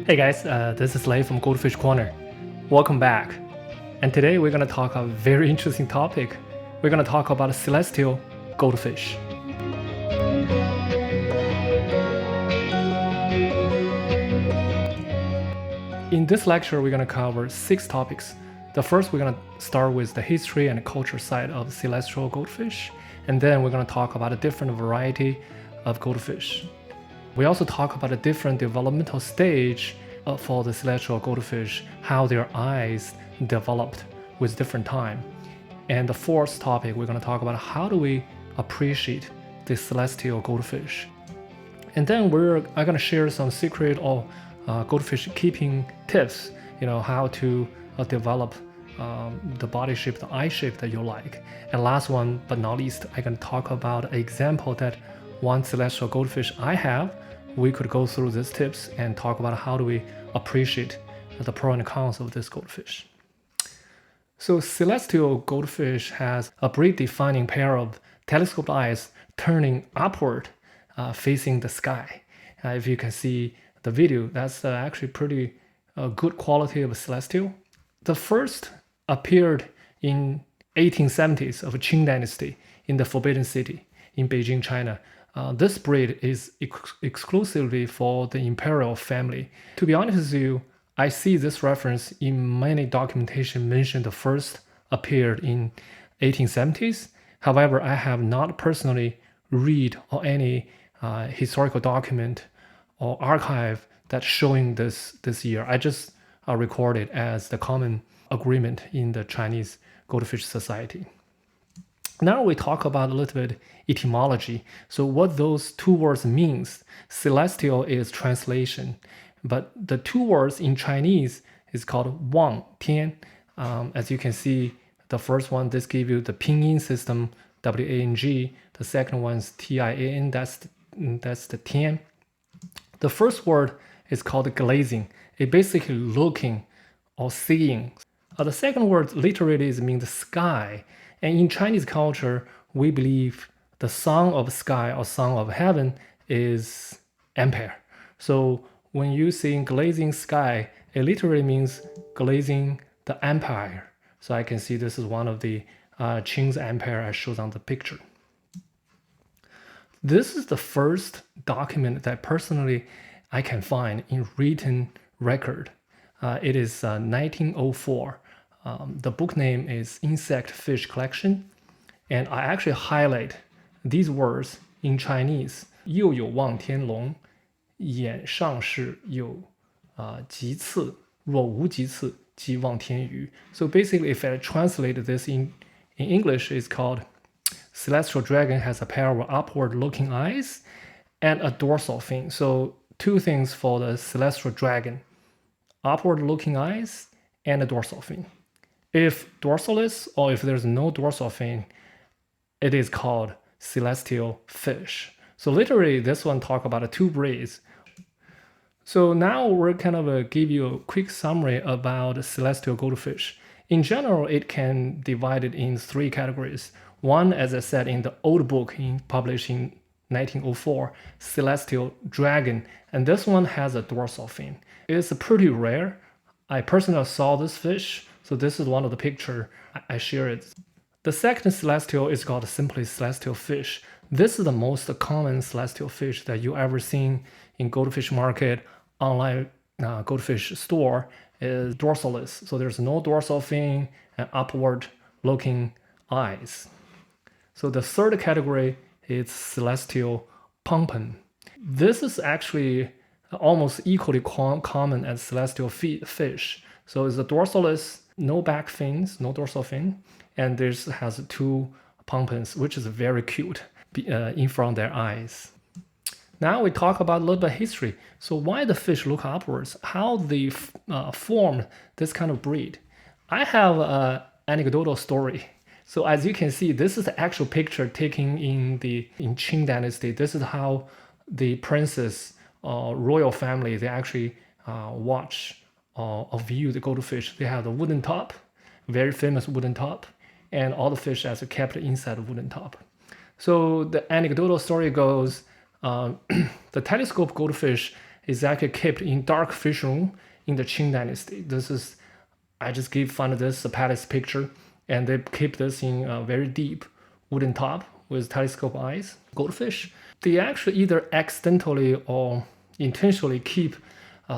Hey guys, this is Lei from Goldfish Corner. Welcome back. And today we're going to talk a very interesting topic. We're going to talk about celestial goldfish. In this lecture, we're going to cover 6 topics. The first, we're going to start with the history and culture side of celestial goldfish. And then we're going to talk about a different variety of goldfish. We also talk about a different developmental stage for the celestial goldfish, how their eyes developed with different time. And the fourth topic, we're going to talk about how do we appreciate the celestial goldfish. And then I'm going to share some secret or goldfish keeping tips, how to develop the body shape, the eye shape that you like. And last one, but not least, I'm going to talk about an example that one celestial goldfish I have. We could go through these tips and talk about how do we appreciate the pro and cons of this goldfish. So celestial goldfish has a breed-defining pair of telescoped eyes turning upward, facing the sky. If you can see the video, that's actually pretty good quality of celestial. The first appeared in 1870s of Qing Dynasty in the Forbidden City in Beijing, China. This breed is exclusively for the imperial family. To be honest with you, I see this reference in many documentation mentioned the first appeared in 1870s. However, I have not personally read or any historical document or archive that's showing this year. I just record it as the common agreement in the Chinese Goldfish Society. Now we talk about a little bit etymology. So what those two words means. Celestial is translation, but the two words in Chinese is called Wang Tian. As you can see, the first one, this gives you the pinyin system, W-A-N-G. The second one is T-I-A-N, that's the Tian. The first word is called glazing. It basically looking or seeing. The second word literally means sky. And in Chinese culture, we believe the song of sky or song of heaven is empire. So when you sing glazing sky, it literally means glazing the empire. So I can see this is one of the Qing's empire I showed on the picture. This is the first document that personally I can find in written record. It is 1904. The book name is Insect Fish Collection, and I actually highlight these words in Chinese. 又有望天龙，眼上是有棘刺，若无棘刺，即望天鱼. So basically, if I translate this in English, it's called Celestial Dragon has a pair of upward-looking eyes and a dorsal fin. So two things for the Celestial Dragon: upward-looking eyes and a dorsal fin. If dorsalis or if there's no dorsal fin, it is called celestial fish. So literally this one talk about two breeds. So now we're kind of give you a quick summary about celestial goldfish. In general, it can divide it in 3 categories. One, as I said in the old book published in 1904, Celestial Dragon. And this one has a dorsal fin. It's pretty rare. I personally saw this fish. So this is one of the picture I share it. The second celestial is called simply celestial fish. This is the most common celestial fish that you ever seen in goldfish market, online goldfish store is dorsalis. So there's no dorsal fin and upward looking eyes. So the third category is celestial pompon. This is actually almost equally common as celestial fish. So it's a dorsalis, no back fins, no dorsal fin, and this has 2 pompons, which is very cute in front of their eyes. Now we talk about a little bit of history. So why the fish look upwards? How they formed this kind of breed? I have an anecdotal story. So as you can see, this is the actual picture taken in Qing Dynasty. This is how the princess royal family, they actually watch or view the goldfish. They have the wooden top, very famous wooden top, and all the fish are kept inside the wooden top. So the anecdotal story goes, the telescope goldfish is actually kept in dark fish room in the Qing Dynasty. I just found this a palace picture, and they keep this in a very deep wooden top with telescope eyes. Goldfish, they actually either accidentally or intentionally keep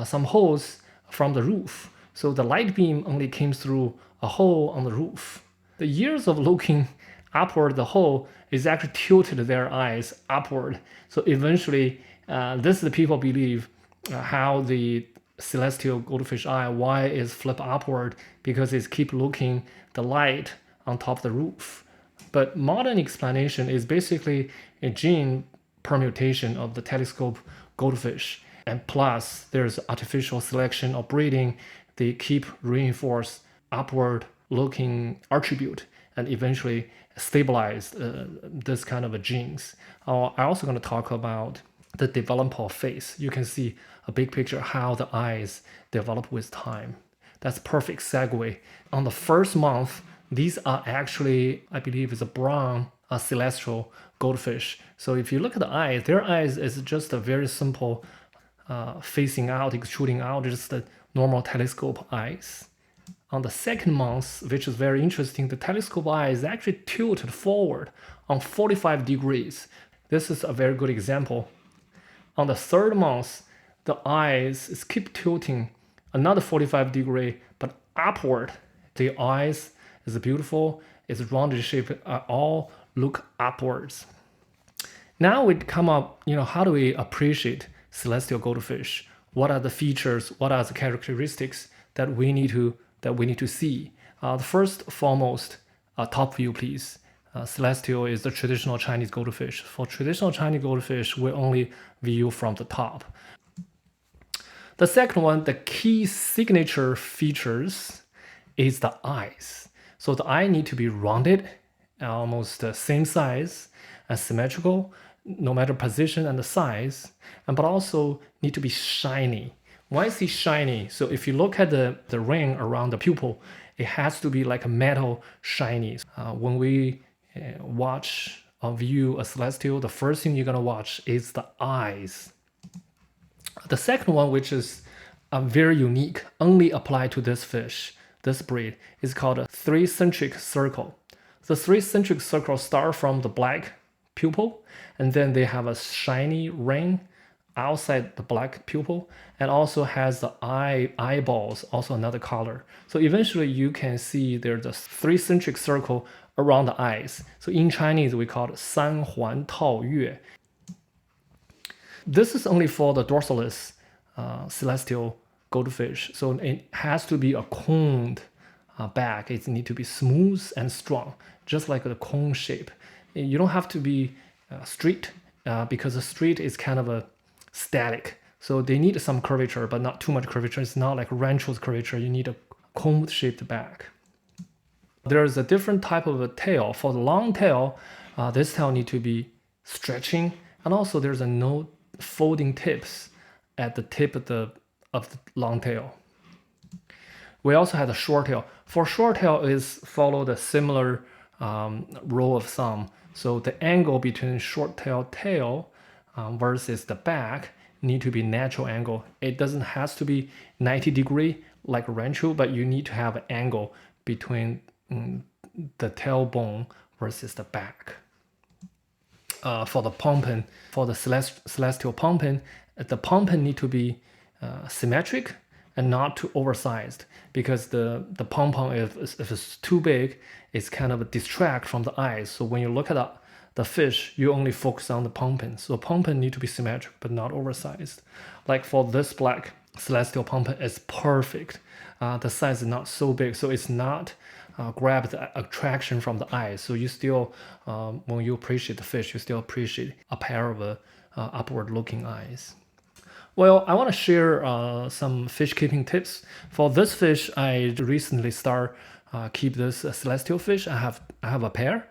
some holes from the roof, so the light beam only came through a hole on the roof. The years of looking upward, the hole is actually tilted their eyes upward. So eventually, this is the people believe how the celestial goldfish eye, why is flip upward, because it's keep looking the light on top of the roof. But modern explanation is basically a gene permutation of the telescope goldfish, and plus there's artificial selection or breeding. They keep reinforce upward looking attribute and eventually stabilize this kind of genes. I'm also going to talk about the developmental phase. You can see a big picture how the eyes develop with time. That's perfect segue. On the first month, these are actually, I believe, is a brown celestial goldfish. So if you look at the eyes, their eyes is just a very simple facing out, extruding out, just the normal telescope eyes. On the second month, which is very interesting, the telescope eye is actually tilted forward on 45 degrees. This is a very good example. On the third month, the eyes is keep tilting another 45 degree, but upward. The eyes is beautiful, it's rounded shape, all look upwards. Now we come up, how do we appreciate celestial goldfish? What are the features? What are the characteristics that we need to see? The first foremost, top view, please. Celestial is the traditional Chinese goldfish. For traditional Chinese goldfish, we only view from the top. The second one, the key signature features is the eyes. So the eye need to be rounded, almost the same size, and symmetrical, no matter position and the size, but also need to be shiny. Why is it shiny? So if you look at the ring around the pupil, it has to be like a metal shiny. When we watch or view a celestial, the first thing you're gonna watch is the eyes. The second one, which is very unique, only applied to this fish, this breed, is called a three-centric circle. The three-centric circle start from the black pupil, and then they have a shiny ring outside the black pupil, and also has the eyeballs, also another color. So eventually you can see there's a three-centric circle around the eyes. So in Chinese, we call it 三环套月. This is only for the dorsalis celestial goldfish. So it has to be a coned back. It needs to be smooth and strong, just like the cone shape. You don't have to be straight because the straight is kind of a static. So they need some curvature, but not too much curvature. It's not like rancho's curvature. You need a cone-shaped back. There's a different type of a tail. For the long tail, this tail need to be stretching, and also there's no folding tips at the tip of the long tail. We also have the short tail. For short tail is follow the similar rule of thumb. So the angle between short tail versus the back need to be natural angle. It doesn't have to be 90 degree like rancho, but you need to have an angle between the tailbone versus the back. For the pompon, for the celestial pompon, the pompon need to be symmetric and not too oversized, because the pompon, if it's too big, it's kind of a distract from the eyes. So when you look at the fish, you only focus on the pompon. So pompon need to be symmetric but not oversized. Like for this black celestial pompon, it's perfect. The size is not so big, so it's not grab the attraction from the eyes. So you still, when you appreciate the fish, you still appreciate a pair of upward looking eyes. Well, I want to share some fish keeping tips. For this fish, I recently keep this celestial fish. I have a pair.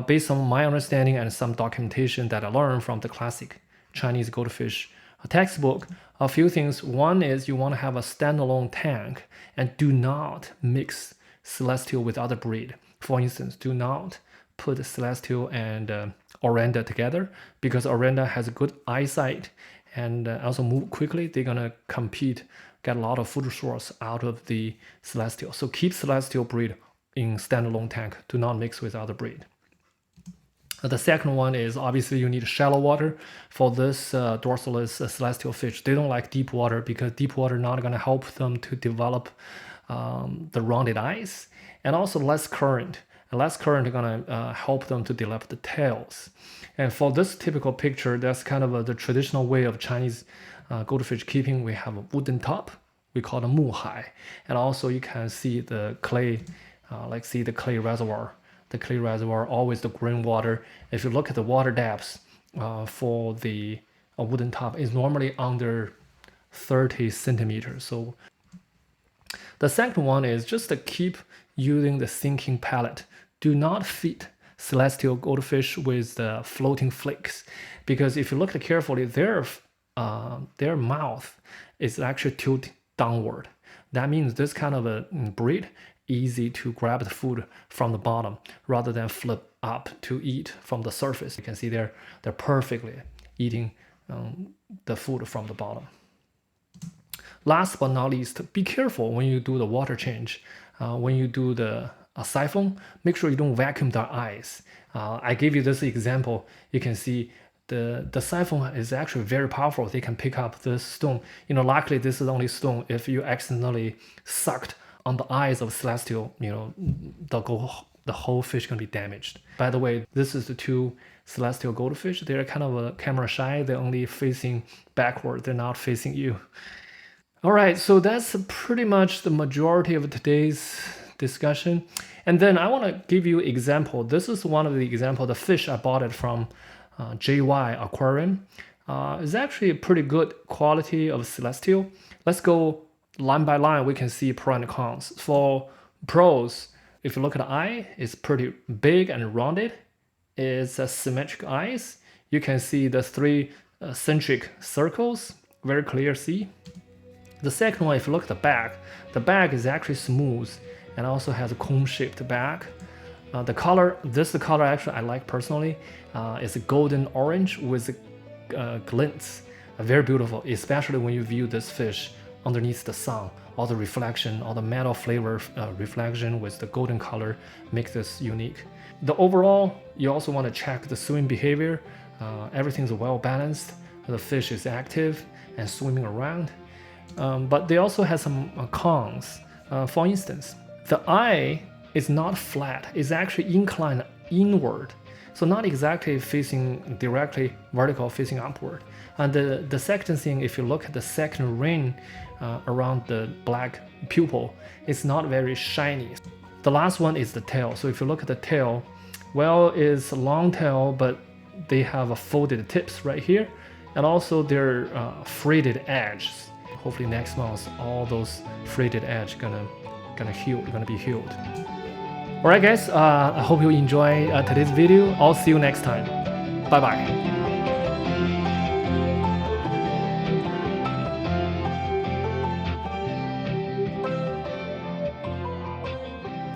Based on my understanding and some documentation that I learned from the classic Chinese goldfish textbook, a few things. One is you want to have a standalone tank and do not mix celestial with other breed. For instance, do not put celestial and Orenda together, because Orenda has a good eyesight and also move quickly. They're gonna compete, get a lot of food source out of the Celestial. So keep Celestial breed in standalone tank. Do not mix with other breed. The second one is obviously you need shallow water for this dorsalis celestial fish. They don't like deep water because deep water not going to help them to develop the rounded eyes, and also less current. And less current is going to help them to develop the tails. And for this typical picture, that's kind of the traditional way of Chinese goldfish keeping. We have a wooden top. We call it muhai. And also you can see the clay, see the clay reservoir. The clay reservoir, always the green water. If you look at the water depths for the wooden top, is normally under 30 centimeters. So the second one is just to keep using the sinking pellet. Do not feed celestial goldfish with the floating flakes, because if you look at it carefully, their mouth is actually tilted downward. That means this kind of a breed easy to grab the food from the bottom rather than flip up to eat from the surface. You can see they're perfectly eating the food from the bottom. Last but not least, be careful when you do the water change. When you do the siphon, make sure you don't vacuum their eyes. I gave you this example. You can see the siphon is actually very powerful. They can pick up this stone. Luckily this is only stone. If you accidentally sucked on the eyes of celestial, the whole fish can be damaged. By the way, this is the two celestial goldfish. They're kind of a camera shy. They're only facing backward. They're not facing you. All right, so that's pretty much the majority of today's discussion. And then I want to give you example. This is one of the example. The fish I bought it from JY Aquarium. It's actually a pretty good quality of celestial. Let's go line by line. We can see pro and cons. For pros, if you look at the eye, it's pretty big and rounded. It's a symmetric eyes. You can see the three centric circles, very clear see. The second one, if you look at the back is actually smooth and also has a cone-shaped back. The color, this is the color actually I like personally. It's a golden orange with glints. Very beautiful, especially when you view this fish underneath the sun. All the reflection, all the metal flavor reflection with the golden color makes this unique. The overall, you also want to check the swimming behavior. Everything's well balanced. The fish is active and swimming around. But they also have some cons. For instance, the eye is not flat. It's actually inclined inward. So not exactly facing directly vertical, facing upward. And the second thing, if you look at the second ring around the black pupil, it's not very shiny. The last one is the tail. So if you look at the tail, well, it's a long tail, but they have a folded tips right here. And also their freighted edges. Hopefully next month, all those freighted edges gonna be healed. All right, guys. I hope you enjoy today's video. I'll see you next time. Bye bye.